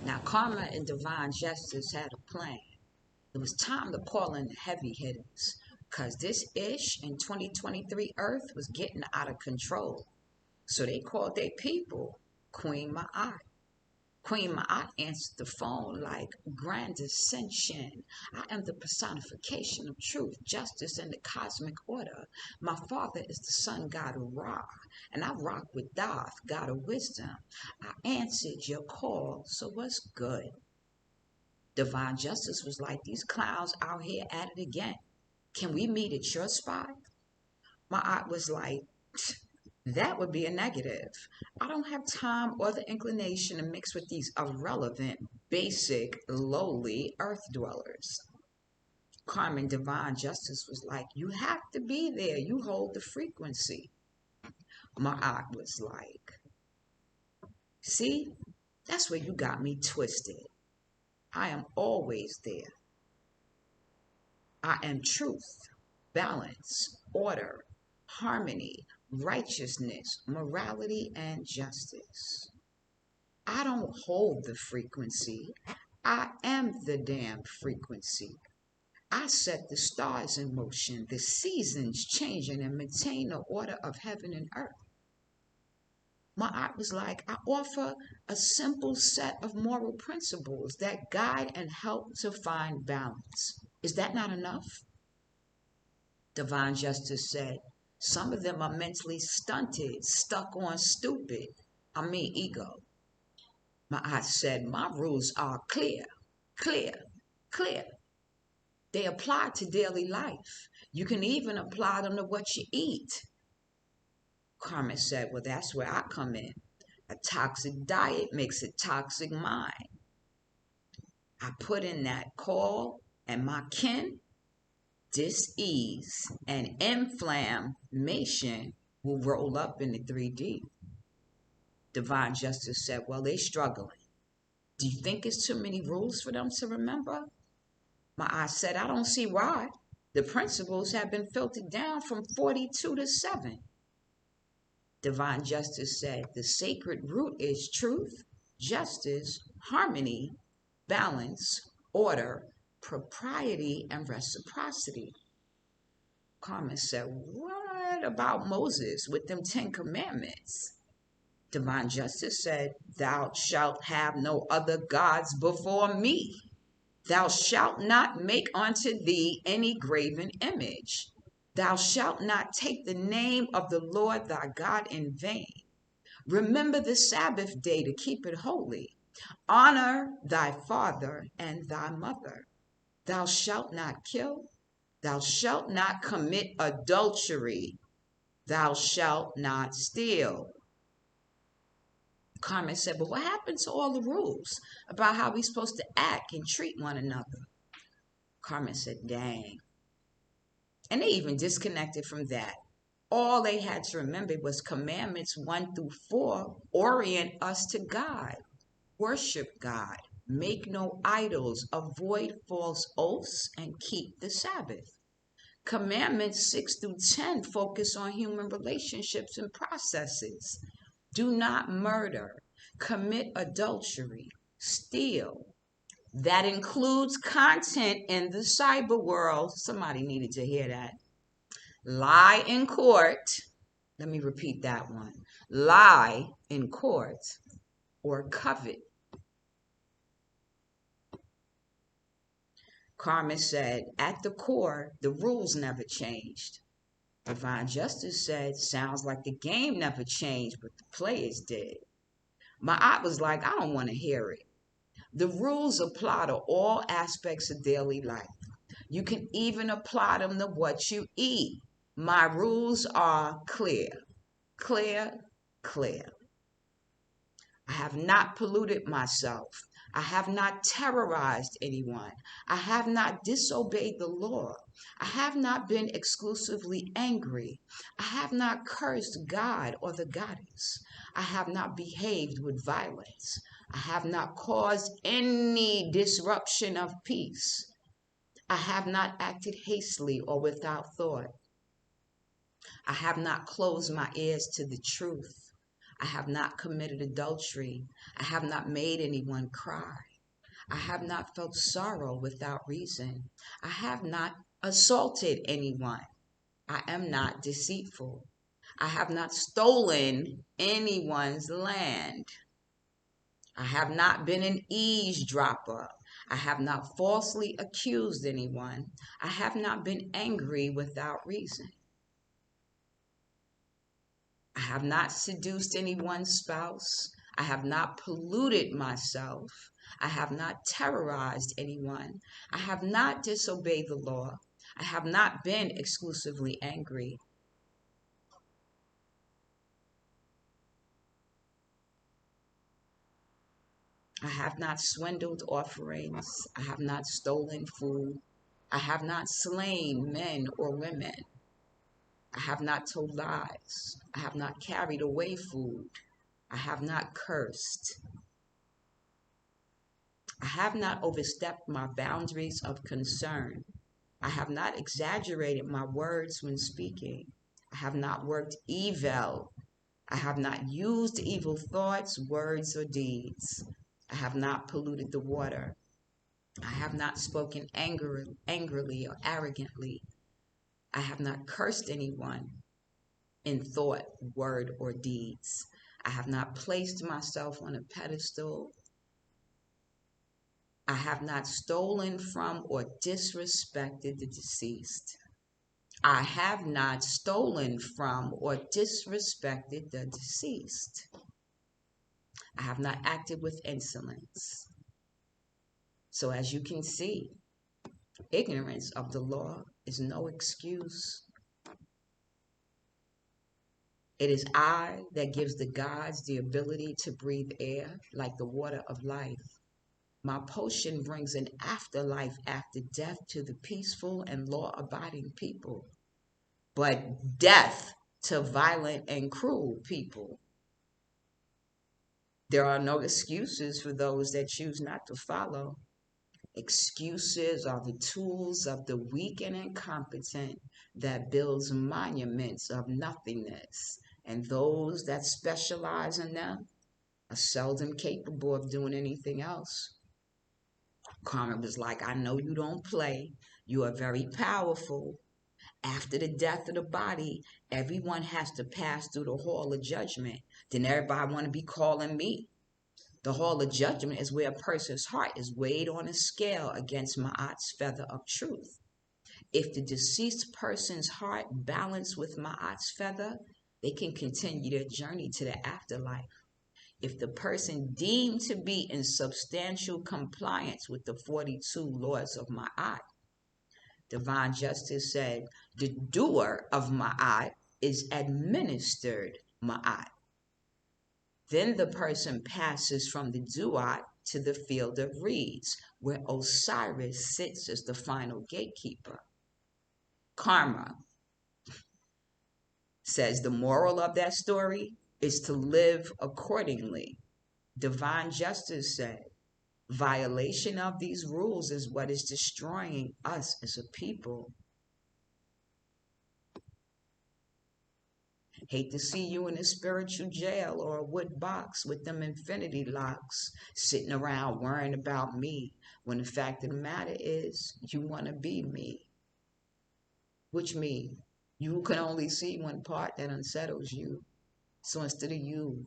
Now, karma and divine justice had a plan. It was time to call in the heavy hitters, because this ish in 2023 Earth was getting out of control. So they called their people Queen Ma'at. Queen Ma'at answered the phone like, Grand Ascension. I am the personification of truth, justice, and the cosmic order. My father is the sun god Ra, and I rock with Thoth, god of wisdom. I answered your call, so what's good? Divine Justice was like, these clowns out here at it again. Can we meet at your spot? My aunt was like, that would be a negative. I don't have time or the inclination to mix with these irrelevant, basic, lowly earth dwellers. Carmen Divine Justice was like, you have to be there. You hold the frequency. My aunt was like, see, that's where you got me twisted. I am always there. I am truth, balance, order, harmony, righteousness, morality, and justice. I don't hold the frequency. I am the damn frequency. I set the stars in motion, the seasons changing, and maintain the order of heaven and earth. My art was like, I offer a simple set of moral principles that guide and help to find balance. Is that not enough? Divine Justice said, some of them are mentally stunted, stuck on stupid. Ego. Ma'at said, my rules are clear, clear, clear. They apply to daily life. You can even apply them to what you eat. Carmen said, well, that's where I come in. A toxic diet makes a toxic mind. I put in that call, and my kin, dis-ease, and inflammation will roll up in the 3D. Divine Justice said, well, they're struggling. Do you think it's too many rules for them to remember? I said, I don't see why. The principles have been filtered down from 42 to 7. Divine Justice said, the sacred root is truth, justice, harmony, balance, order, propriety, and reciprocity. Carmen said, what about Moses with them 10 commandments? Divine Justice said, thou shalt have no other gods before me. Thou shalt not make unto thee any graven image. Thou shalt not take the name of the Lord thy God in vain. Remember the Sabbath day to keep it holy. Honor thy father and thy mother. Thou shalt not kill. Thou shalt not commit adultery. Thou shalt not steal. Carmen said, but what happened to all the rules about how we're supposed to act and treat one another? Carmen said, dang. And they even disconnected from that. All they had to remember was commandments 1 through 4 orient us to God. Worship God. Make no idols. Avoid false oaths and keep the Sabbath. Commandments 6 through 10 focus on human relationships and processes. Do not murder. Commit adultery. Steal. That includes content in the cyber world. Somebody needed to hear that. Lie in court. Let me repeat that one. Lie in court or covet. Carmen said, at the core, the rules never changed. Divine Justice said, sounds like the game never changed, but the players did. My aunt was like, I don't want to hear it. The rules apply to all aspects of daily life. You can even apply them to what you eat. My rules are clear, clear, clear. I have not polluted myself. I have not terrorized anyone. I have not disobeyed the law. I have not been exclusively angry. I have not cursed God or the goddess. I have not behaved with violence. I have not caused any disruption of peace. I have not acted hastily or without thought. I have not closed my ears to the truth. I have not committed adultery. I have not made anyone cry. I have not felt sorrow without reason. I have not assaulted anyone. I am not deceitful. I have not stolen anyone's land. I have not been an eavesdropper. I have not falsely accused anyone. I have not been angry without reason. I have not seduced anyone's spouse. I have not polluted myself. I have not terrorized anyone. I have not disobeyed the law. I have not been exclusively angry. I have not swindled offerings. I have not stolen food. I have not slain men or women. I have not told lies. I have not carried away food. I have not cursed. I have not overstepped my boundaries of concern. I have not exaggerated my words when speaking. I have not worked evil. I have not used evil thoughts, words, or deeds. I have not polluted the water. I have not spoken angrily or arrogantly. I have not cursed anyone in thought, word, or deeds. I have not placed myself on a pedestal. I have not stolen from or disrespected the deceased. I have not stolen from or disrespected the deceased. I have not acted with insolence. So as you can see, ignorance of the law is no excuse. It is I that gives the gods the ability to breathe air like the water of life. My potion brings an afterlife after death to the peaceful and law-abiding people, but death to violent and cruel people. There are no excuses for those that choose not to follow. Excuses are the tools of the weak and incompetent that builds monuments of nothingness, and those that specialize in them are seldom capable of doing anything else. Karma was like, I know you don't play. You are very powerful. After the death of the body, everyone has to pass through the hall of judgment. Then everybody want to be calling me. The hall of judgment is where a person's heart is weighed on a scale against Ma'at's feather of truth. If the deceased person's heart balanced with Ma'at's feather, they can continue their journey to the afterlife. If the person deemed to be in substantial compliance with the 42 laws of Ma'at, Divine Justice said, the doer of Ma'at is administered Ma'at. Then the person passes from the Duat to the field of reeds, where Osiris sits as the final gatekeeper. Karma says the moral of that story is to live accordingly. Divine Justice said, violation of these rules is what is destroying us as a people. Hate to see you in a spiritual jail or a wood box with them infinity locks, sitting around worrying about me, when the fact of the matter is, you want to be me. Which me? You can only see one part that unsettles you. So instead of you